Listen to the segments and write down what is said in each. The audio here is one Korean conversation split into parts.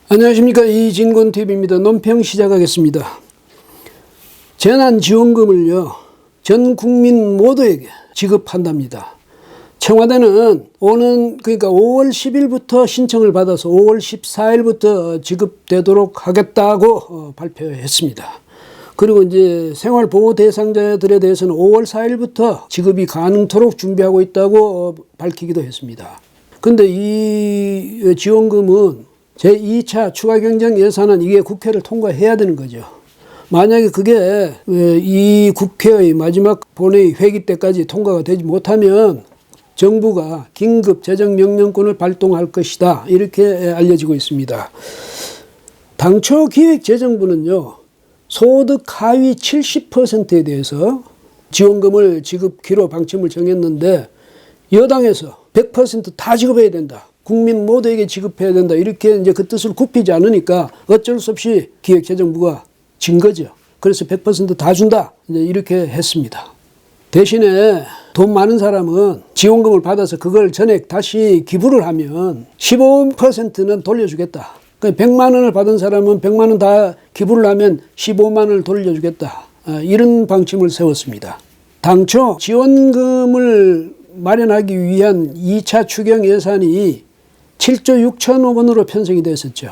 안녕하십니까, 이진곤TV입니다. 논평 시작하겠습니다. 재난지원금을요 전 국민 모두에게 지급한답니다. 청와대는 그러니까 5월 10일부터 신청을 받아서 5월 14일부터 지급되도록 하겠다고 발표했습니다. 그리고 이제 생활보호 대상자들에 대해서는 5월 4일부터 지급이 가능토록 준비하고 있다고 밝히기도 했습니다. 근데 이 지원금은 제2차 추가경정 예산안, 이게 국회를 통과해야 되는 거죠. 만약에 그게 이 국회의 마지막 본회의 회기 때까지 통과가 되지 못하면 정부가 긴급 재정명령권을 발동할 것이다, 이렇게 알려지고 있습니다. 당초 기획재정부는요 소득 하위 70%에 대해서 지원금을 지급기로 방침을 정했는데, 여당에서 100% 다 지급해야 된다, 국민 모두에게 지급해야 된다, 이렇게 이제 그 뜻을 굽히지 않으니까 어쩔 수 없이 기획재정부가 진 거죠. 그래서 100% 다 준다, 이제 이렇게 했습니다. 대신에 돈 많은 사람은 지원금을 받아서 그걸 전액 다시 기부를 하면 15%는 돌려주겠다. 그러니까 100만 원을 받은 사람은 100만 원 다 기부를 하면 15만 원을 돌려주겠다, 이런 방침을 세웠습니다. 당초 지원금을 마련하기 위한 2차 추경 예산이 7조 6천억 원으로 편성이 됐었죠.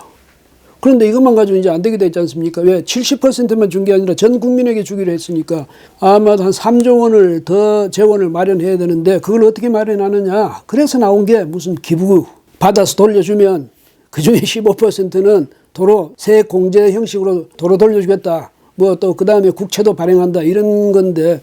그런데 이것만 가지고 이제 안 되게 됐지 않습니까? 왜? 70%만 준 게 아니라 전 국민에게 주기로 했으니까 아마도 한 3조 원을 더 재원을 마련해야 되는데, 그걸 어떻게 마련하느냐? 그래서 나온 게 무슨 기부 받아서 돌려주면 그중에 15%는 도로 세액 공제 형식으로 도로 돌려주겠다, 뭐 또 그 다음에 국채도 발행한다, 이런 건데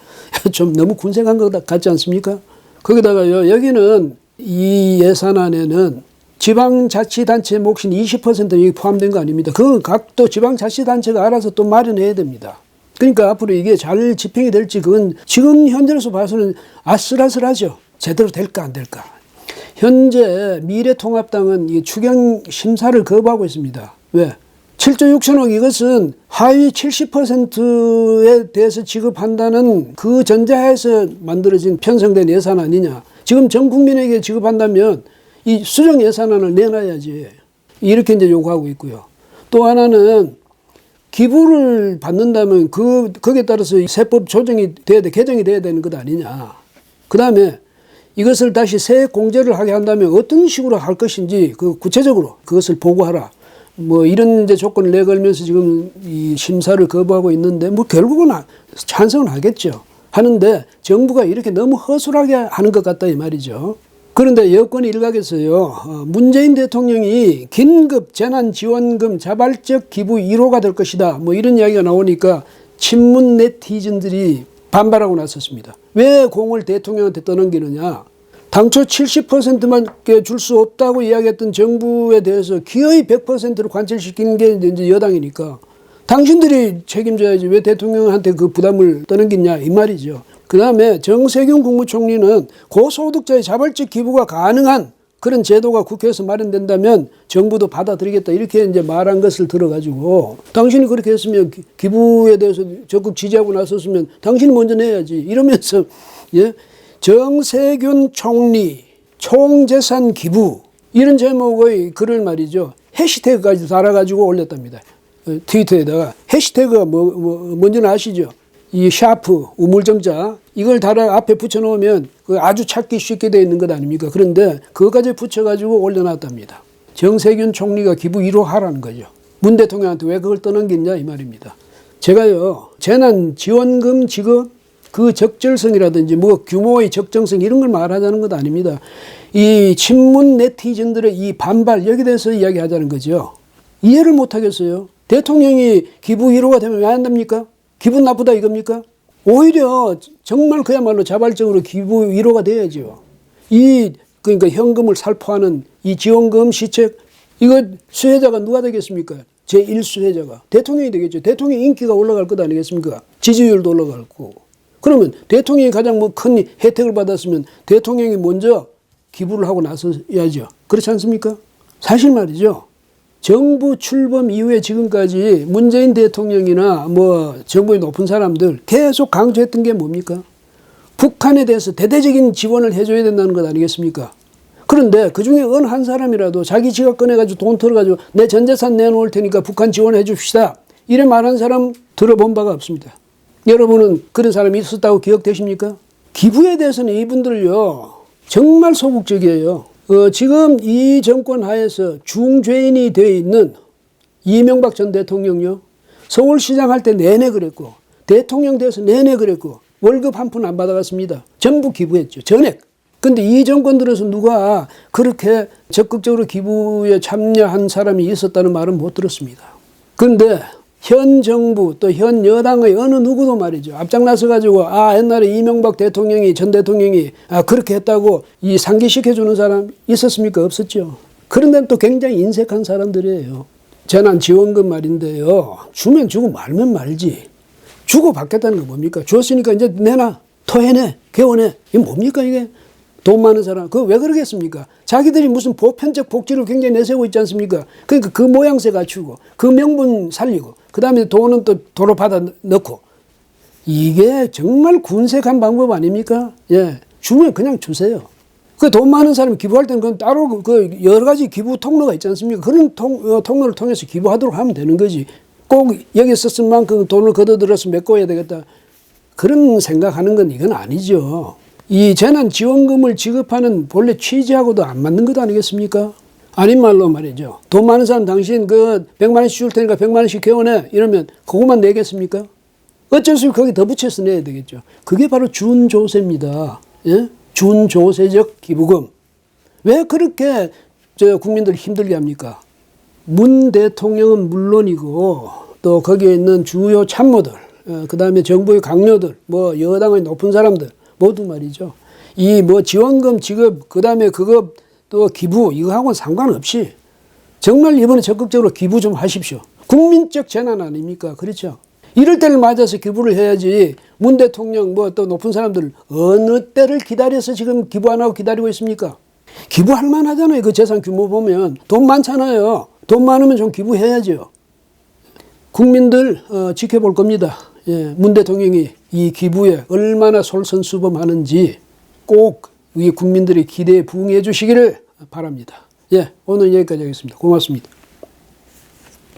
좀 너무 군생한 것 같지 않습니까? 거기다가요, 여기는 이 예산안에는 지방자치단체 몫인 20% 포함된 거 아닙니다. 그건 각 또 지방자치단체가 알아서 또 마련해야 됩니다. 그러니까 앞으로 이게 잘 집행이 될지, 그건 지금 현재로서 봐서는 아슬아슬하죠. 제대로 될까 안 될까. 현재 미래통합당은 이 추경 심사를 거부하고 있습니다. 왜? 7조 6천억, 이것은 하위 70%에 대해서 지급한다는 그 전제하에서 만들어진 편성된 예산 아니냐. 지금 전 국민에게 지급한다면 이 수정 예산안을 내놔야지, 이렇게 이제 요구하고 있고요. 또 하나는 기부를 받는다면 거기에 따라서 세법 조정이 돼야 돼, 개정이 돼야 되는 것 아니냐. 그 다음에 이것을 다시 세액 공제를 하게 한다면 어떤 식으로 할 것인지 구체적으로 그것을 보고하라, 뭐 이런 이제 조건을 내걸면서 지금 이 심사를 거부하고 있는데, 뭐 결국은 찬성을 하겠죠. 하는데 정부가 이렇게 너무 허술하게 하는 것 같다, 이 말이죠. 그런데 여권 일각에서요, 문재인 대통령이 긴급 재난지원금 자발적 기부 1호가 될 것이다, 뭐 이런 이야기가 나오니까 친문 네티즌들이 반발하고 나섰습니다. 왜 공을 대통령한테 떠넘기느냐. 당초 70%밖에 줄 수 없다고 이야기했던 정부에 대해서 기어이 100%를 관철시키는 게 이제 여당이니까 당신들이 책임져야지, 왜 대통령한테 그 부담을 떠넘기냐, 이 말이죠. 그 다음에 정세균 국무총리는 고소득자의 자발적 기부가 가능한 그런 제도가 국회에서 마련된다면 정부도 받아들이겠다, 이렇게 이제 말한 것을 들어가지고, 당신이 그렇게 했으면 기부에 대해서 적극 지지하고 나섰으면 당신이 먼저 내야지, 이러면서 정세균 총리 총재산 기부, 이런 제목의 글을 말이죠, 해시태그까지 달아가지고 올렸답니다. 트위터에다가. 해시태그가 뭔지는 아시죠? 이 샤프 우물정자, 이걸 달아 앞에 붙여놓으면 아주 찾기 쉽게 되어 있는 것 아닙니까? 그런데 그것까지 붙여가지고 올려놨답니다. 정세균 총리가 기부 1호 하라는 거죠. 문 대통령한테 왜 그걸 떠넘겼냐, 이 말입니다. 제가요, 재난지원금 지급 그 적절성이라든지 뭐 규모의 적정성, 이런 걸 말하자는 것 아닙니다. 이 친문 네티즌들의 이 반발, 여기에 대해서 이야기하자는 거죠. 이해를 못 하겠어요. 대통령이 기부 1호가 되면 왜 안 됩니까? 기분 나쁘다 이겁니까? 오히려 정말 그야말로 자발적으로 기부 1호가 돼야죠. 그러니까 현금을 살포하는 이 지원금 시책, 이거 수혜자가 누가 되겠습니까? 제1수혜자가 대통령이 되겠죠. 대통령 인기가 올라갈 것 아니겠습니까? 지지율도 올라갈 거고. 그러면 대통령이 가장 큰 혜택을 받았으면 대통령이 먼저 기부를 하고 나서야죠. 그렇지 않습니까? 사실 말이죠. 정부 출범 이후에 지금까지 문재인 대통령이나 뭐 정부의 높은 사람들 계속 강조했던 게 뭡니까? 북한에 대해서 대대적인 지원을 해줘야 된다는 것 아니겠습니까? 그런데 그중에 어느 한 사람이라도 자기 지갑 꺼내가지고 돈 털어가지고 내 전 재산 내놓을 테니까 북한 지원해 줍시다, 이래 말한 사람 들어본 바가 없습니다. 여러분은 그런 사람이 있었다고 기억되십니까? 기부에 대해서는 이분들요 정말 소극적이에요. 지금 이 정권 하에서 중죄인이 되어 있는 이명박 전 대통령요, 서울시장 할 때 내내 그랬고 대통령 돼서 내내 그랬고 월급 한 푼 안 받아갔습니다. 전부 기부했죠. 전액. 근데 이 정권 들어서 누가 그렇게 적극적으로 기부에 참여한 사람이 있었다는 말은 못 들었습니다. 그런데 현 정부 또 현 여당의 어느 누구도 말이죠, 앞장나서 가지고 옛날에 이명박 대통령이 전 대통령이 그렇게 했다고 이 상기시켜주는 사람 있었습니까? 없었죠. 그런데 또 굉장히 인색한 사람들이에요. 재난지원금 말인데요, 주면 주고 말면 말지 주고 받겠다는 거 뭡니까? 줬으니까 이제 내놔, 토해내, 개원해, 이게 뭡니까 이게? 돈 많은 사람 그거 왜 그러겠습니까? 자기들이 무슨 보편적 복지를 굉장히 내세우고 있지 않습니까? 그러니까 그 모양새 갖추고 그 명분 살리고 그 다음에 돈은 또 도로 받아 넣고, 이게 정말 군색한 방법 아닙니까? 예, 주면 그냥 주세요. 그 돈 많은 사람이 기부할 때는 그건 따로 그 여러 가지 기부 통로가 있지 않습니까? 그런 통로를 통해서 기부하도록 하면 되는 거지. 꼭 여기 썼은 만큼 돈을 걷어들여서 메꿔야 되겠다, 그런 생각하는 건 이건 아니죠. 이 재난지원금을 지급하는 본래 취지하고도 안 맞는 것 아니겠습니까? 아닌 말로 말이죠, 돈 많은 사람 당신 그 100만 원씩 줄 테니까 100만 원씩 개원해 이러면 그것만 내겠습니까? 어쩔 수 없이 거기 더 붙여서 내야 되겠죠. 그게 바로 준조세입니다. 예? 준조세적 기부금. 왜 그렇게 국민들 힘들게 합니까? 문 대통령은 물론이고 또 거기에 있는 주요 참모들, 그 다음에 정부의 강요들, 뭐 여당의 높은 사람들 모두 말이죠, 이 뭐 지원금 지급, 그 다음에 그거 또 기부, 이거하고는 상관없이 정말 이번에 적극적으로 기부 좀 하십시오. 국민적 재난 아닙니까? 그렇죠? 이럴 때를 맞아서 기부를 해야지, 문 대통령 뭐 또 높은 사람들 어느 때를 기다려서 지금 기부 안 하고 기다리고 있습니까? 기부할 만하잖아요. 그 재산 규모 보면 돈 많잖아요. 돈 많으면 좀 기부해야죠. 국민들 지켜볼 겁니다. 예, 문 대통령이 이 기부에 얼마나 솔선수범하는지 꼭 우리 국민들의 기대에 부응해 주시기를 바랍니다. 예, 오늘 여기까지 하겠습니다. 고맙습니다.